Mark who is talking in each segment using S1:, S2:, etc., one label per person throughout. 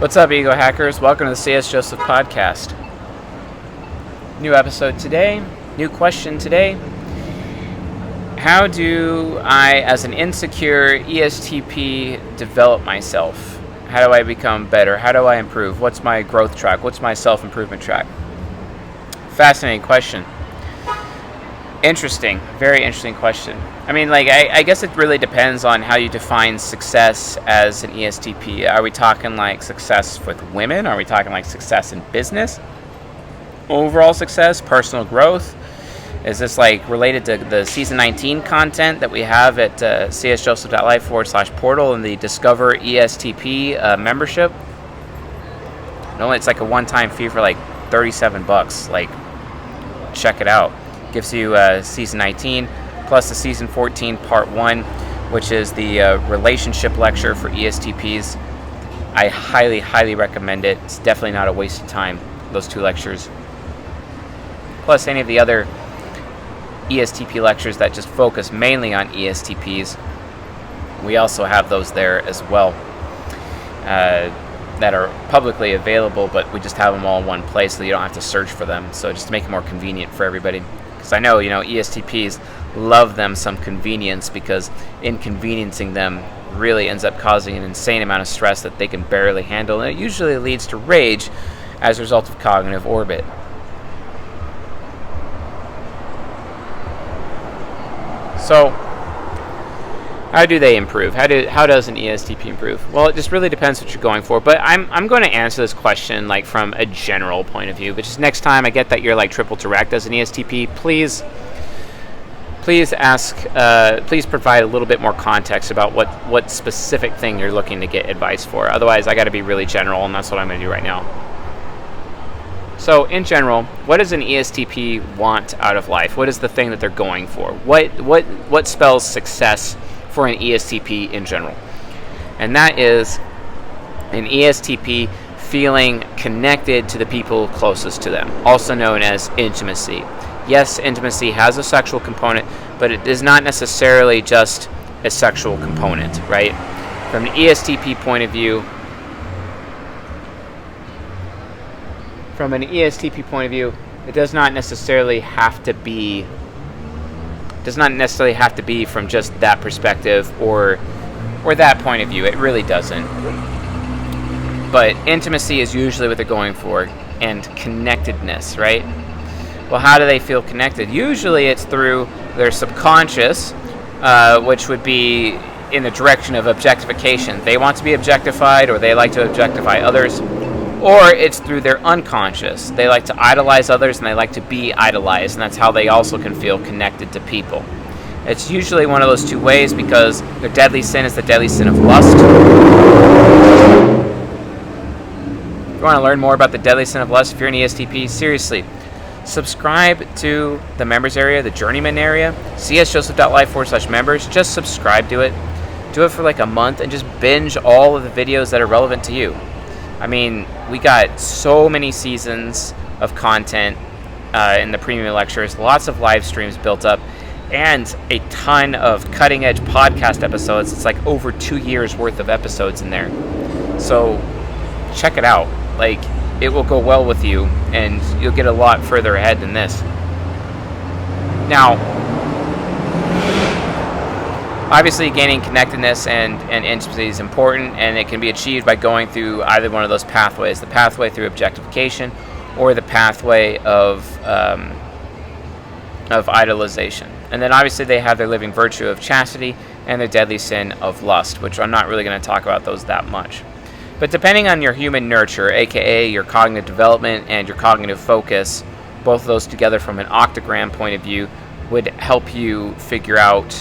S1: What's up, Ego Hackers? Welcome to the CS Joseph Podcast. New episode today, new question today. How do I, as an insecure ESTP, develop myself? How do I become better? How do I improve? What's my growth track? What's my self-improvement track? Fascinating question. Interesting, very interesting question. I mean, I guess it really depends on how you define success as an ESTP. Are we talking like success with women? Are we talking like success in business? Overall success, personal growth? Is this like related to the season 19 content that we have at csjoseph.life/portal and the Discover ESTP membership? No, it's like a one-time fee for like $37. Like, check it out. Gives you season 19 plus the season 14 part 1, which is the relationship lecture for ESTPs. I highly recommend it. It's definitely not a waste of time, those two lectures. Plus any of the other ESTP lectures that just focus mainly on ESTPs. We also have those there as well that are publicly available, but we just have them all in one place so you don't have to search for them. So just to make it more convenient for everybody. Because I know, ESTPs love them some convenience, because inconveniencing them really ends up causing an insane amount of stress that they can barely handle, and it usually leads to rage as a result of cognitive orbit. So, how do they improve? How does an ESTP improve? Well, it just really depends what you're going for. But I'm going to answer this question like from a general point of view. But just next time I get that you're like triple direct as an ESTP, please provide a little bit more context about what specific thing you're looking to get advice for. Otherwise, I got to be really general, and that's what I'm going to do right now. So, in general, what does an ESTP want out of life? What is the thing that they're going for? What spells success for an ESTP in general? And that is an ESTP feeling connected to the people closest to them, also known as intimacy. Yes, intimacy has a sexual component, but it is not necessarily just a sexual component, right? From an ESTP point of view, it does not necessarily have to be from just that perspective or that point of view. It really doesn't. But intimacy is usually what they're going for, and connectedness, right? Well, how do they feel connected? Usually it's through their subconscious, which would be in the direction of objectification. They want to be objectified, or they like to objectify others. Or it's through their unconscious. They like to idolize others, and they like to be idolized, and that's how they also can feel connected to people. It's usually one of those two ways, because their deadly sin is the deadly sin of lust. If you want to learn more about the deadly sin of lust, if you're an ESTP, seriously, subscribe to the members area, the journeyman area, csjoseph.life/members. Just subscribe to it. Do it for like a month, and just binge all of the videos that are relevant to you. I mean, we got so many seasons of content in the premium lectures, lots of live streams built up, and a ton of cutting-edge podcast episodes. It's like over 2 years worth of episodes in there. So check it out. Like, it will go well with you, and you'll get a lot further ahead than this. Now, obviously, gaining connectedness and intimacy is important, and it can be achieved by going through either one of those pathways, the pathway through objectification or the pathway of idolization. And then obviously they have their living virtue of chastity and their deadly sin of lust, which I'm not really going to talk about those that much. But depending on your human nurture, aka your cognitive development and your cognitive focus, both of those together from an octagram point of view, would help you figure out,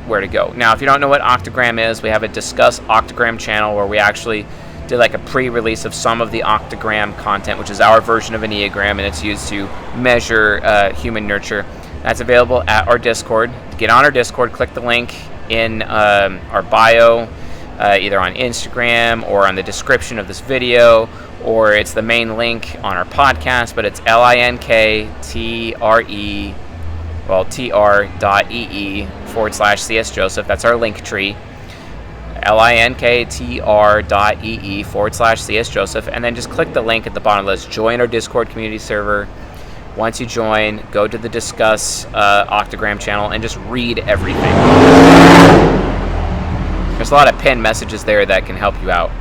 S1: where to go. Now, if you don't know what octagram is, we have a Discuss Octagram channel where we actually did like a pre-release of some of the octagram content, which is our version of an Enneagram, and it's used to measure human nurture. That's available at our Discord. To get on our Discord, click the link in our bio, either on Instagram or on the description of this video, or it's the main link on our podcast, but it's linktr.ee/CS Joseph. That's our link tree. linktr.ee/CS-Joseph, and then just click the link at the bottom. Let's join our Discord community server. Once you join, go to the Discuss Octagram channel and just read everything. There's a lot of pinned messages there that can help you out.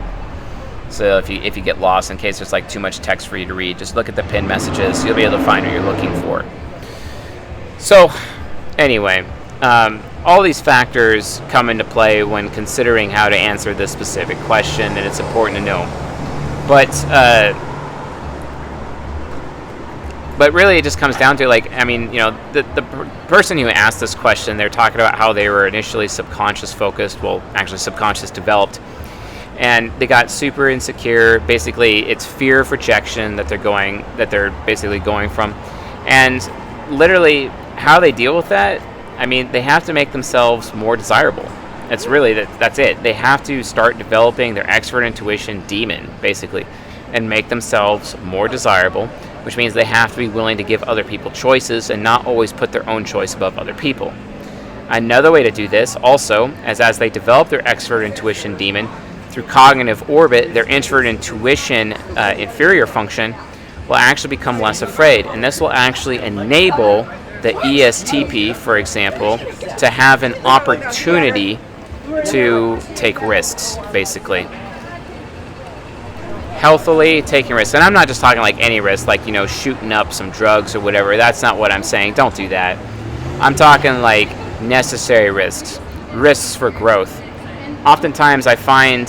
S1: So if you get lost, in case there's like too much text for you to read, just look at the pinned messages. You'll be able to find what you're looking for. So anyway, all these factors come into play when considering how to answer this specific question, and it's important to know. But really, it just comes down to, like, I mean, you know, the person who asked this question, they're talking about how they were initially subconscious focused, well, actually subconscious developed, and they got super insecure. Basically, it's fear of rejection that they're basically going from, and literally how they deal with that. I mean, they have to make themselves more desirable. That's really that's it. They have to start developing their expert intuition demon, basically, and make themselves more desirable, which means they have to be willing to give other people choices and not always put their own choice above other people. Another way to do this also is as they develop their expert intuition demon through cognitive orbit, their introvert intuition inferior function will actually become less afraid, and this will actually enable the ESTP, for example, to have an opportunity to take risks, basically. Healthily taking risks. And I'm not just talking like any risk, like, you know, shooting up some drugs or whatever. That's not what I'm saying. Don't do that. I'm talking like necessary risks for growth. Oftentimes I find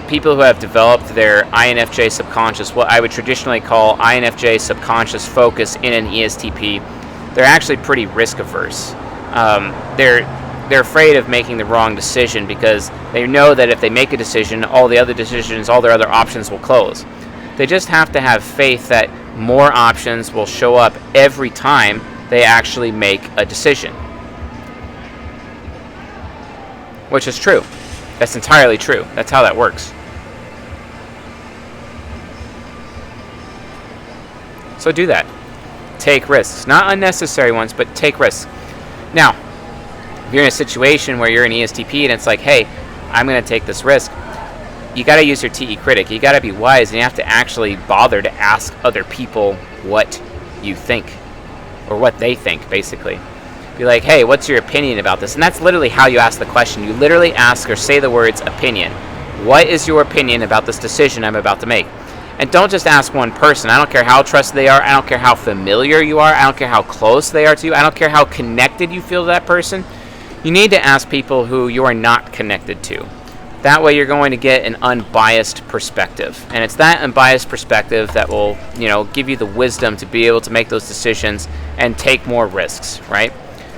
S1: people who have developed their INFJ subconscious, what I would traditionally call INFJ subconscious focus in an ESTP, they're actually pretty risk averse. They're afraid of making the wrong decision because they know that if they make a decision, all their other options will close. They just have to have faith that more options will show up every time they actually make a decision. Which is true. That's entirely true. That's how that works. So do that. Take risks. Not unnecessary ones, but take risks. Now, if you're in a situation where you're an ESTP and it's like, hey, I'm going to take this risk, you got to use your TE critic. You got to be wise, and you have to actually bother to ask other people what you think, or what they think, basically. Be like, hey, what's your opinion about this? And that's literally how you ask the question. You literally ask or say the words opinion. What is your opinion about this decision I'm about to make? And don't just ask one person. I don't care how trusted they are. I don't care how familiar you are. I don't care how close they are to you. I don't care how connected you feel to that person. You need to ask people who you are not connected to. That way you're going to get an unbiased perspective. And it's that unbiased perspective that will, you know, give you the wisdom to be able to make those decisions and take more risks, right?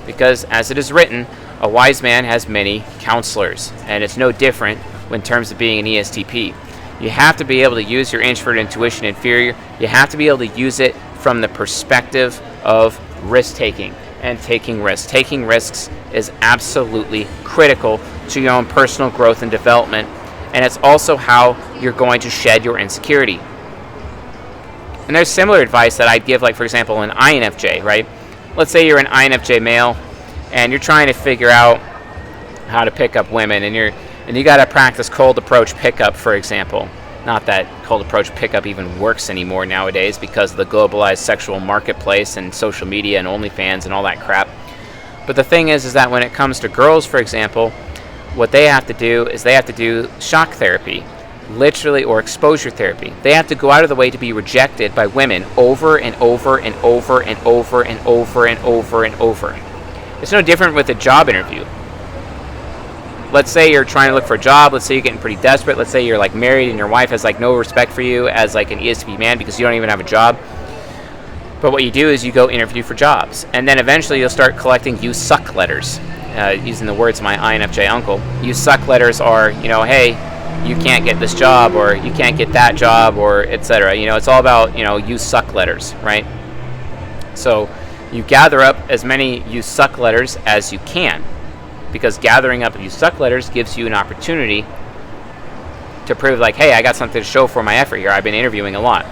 S1: Because as it is written, a wise man has many counselors. And it's no different in terms of being an ESTP. You have to be able to use your introvert intuition inferior. You have to be able to use it from the perspective of risk-taking and taking risks. Taking risks is absolutely critical to your own personal growth and development, and it's also how you're going to shed your insecurity. And there's similar advice that I'd give, like, for example, an INFJ, right? Let's say you're an INFJ male, and you're trying to figure out how to pick up women, and you got to practice cold approach pickup, for example. Not that cold approach pickup even works anymore nowadays because of the globalized sexual marketplace and social media and OnlyFans and all that crap. But the thing is that when it comes to girls, for example, what they have to do is they have to do shock therapy, literally, or exposure therapy. They have to go out of the way to be rejected by women over and over and over and over and over and over and over. It's no different with a job interview. Let's say you're trying to look for a job. Let's say you're getting pretty desperate. Let's say you're like married and your wife has like no respect for you as like an ESTP man because you don't even have a job. But what you do is you go interview for jobs. And then eventually you'll start collecting you suck letters. Using the words of my INFJ uncle. You suck letters are, you know, hey, you can't get this job, or you can't get that job, or etc. You know, it's all about, you know, you suck letters, right? So you gather up as many you suck letters as you can, because gathering up you suck letters gives you an opportunity to prove, like, hey, I got something to show for my effort here. I've been interviewing a lot.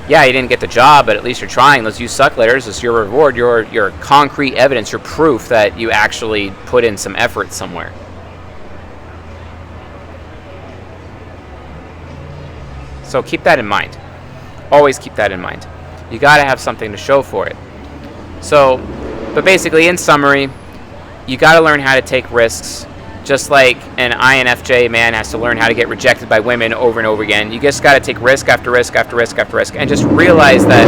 S1: Yeah, you didn't get the job, but at least you're trying. Those you suck letters is your reward, your concrete evidence, your proof that you actually put in some effort somewhere. So keep that in mind. Always keep that in mind. You got to have something to show for it. So, but basically, in summary, you got to learn how to take risks. Just like an INFJ man has to learn how to get rejected by women over and over again. You just got to take risk after risk after risk after risk, and just realize that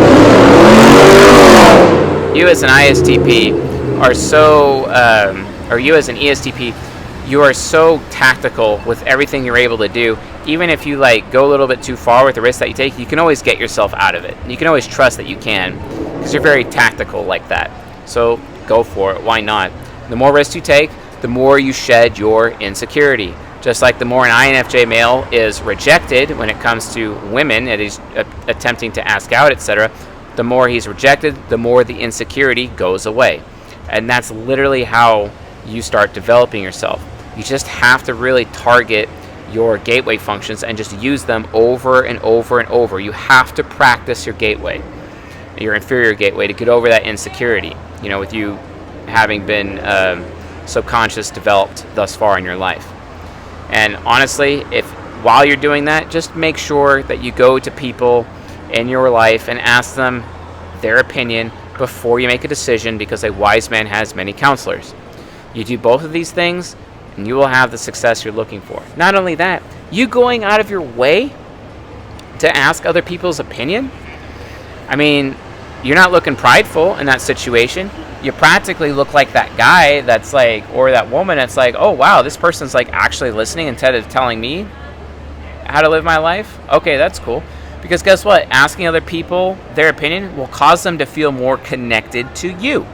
S1: you as an ISTP are so, or you as an ESTP, you are so tactical with everything you're able to do. Even if you like go a little bit too far with the risk that you take, you can always get yourself out of it. You can always trust that you can, because you're very tactical like that. So go for it. Why not? The more risks you take, the more you shed your insecurity. Just like the more an INFJ male is rejected when it comes to women that he's attempting to ask out, etc., the more he's rejected, the more the insecurity goes away. And that's literally how you start developing yourself. You just have to really target your gateway functions and just use them over and over and over. You have to practice your gateway, your inferior gateway, to get over that insecurity, with you having been subconscious developed thus far in your life. And honestly, if while you're doing that, just make sure that you go to people in your life and ask them their opinion before you make a decision, because a wise man has many counselors. You do both of these things and you will have the success you're looking for. Not only that, you going out of your way to ask other people's opinion, you're not looking prideful in that situation. You practically look like that guy that's like, or that woman that's like, oh wow, this person's like actually listening instead of telling me how to live my life. Okay, that's cool. Because guess what? Asking other people their opinion will cause them to feel more connected to you.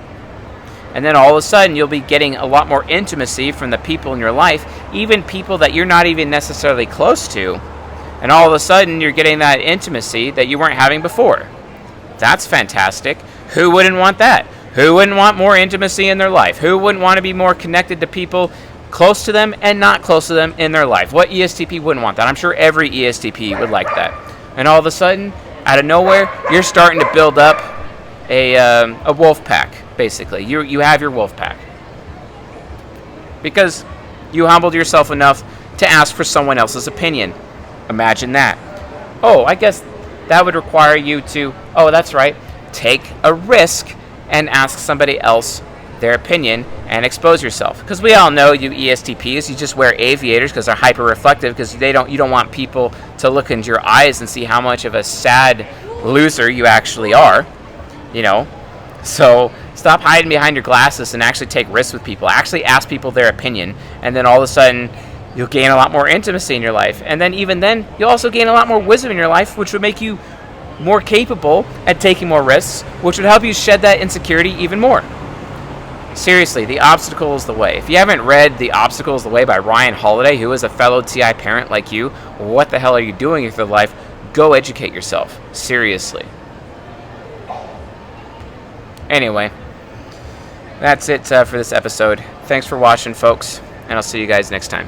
S1: And then all of a sudden you'll be getting a lot more intimacy from the people in your life, even people that you're not even necessarily close to. And all of a sudden you're getting that intimacy that you weren't having before. That's fantastic. Who wouldn't want that? Who wouldn't want more intimacy in their life? Who wouldn't want to be more connected to people close to them and not close to them in their life? What ESTP wouldn't want that? I'm sure every ESTP would like that. And all of a sudden, out of nowhere, you're starting to build up a wolf pack, basically. You have your wolf pack. Because you humbled yourself enough to ask for someone else's opinion. Imagine that. Oh, I guess that would require you to, that's right, take a risk and ask somebody else their opinion and expose yourself. Because we all know you ESTPs, you just wear aviators because they're hyper reflective, because you don't want people to look into your eyes and see how much of a sad loser you actually are. So stop hiding behind your glasses and actually take risks with people. Actually ask people their opinion, and then all of a sudden you'll gain a lot more intimacy in your life. And then even then, you'll also gain a lot more wisdom in your life, which would make you more capable at taking more risks, which would help you shed that insecurity even more. Seriously, The Obstacle is the Way. If you haven't read The Obstacle is the Way by Ryan Holiday, who is a fellow TI parent like you, what the hell are you doing with your life? Go educate yourself. Seriously. Anyway, that's it for this episode. Thanks for watching, folks, and I'll see you guys next time.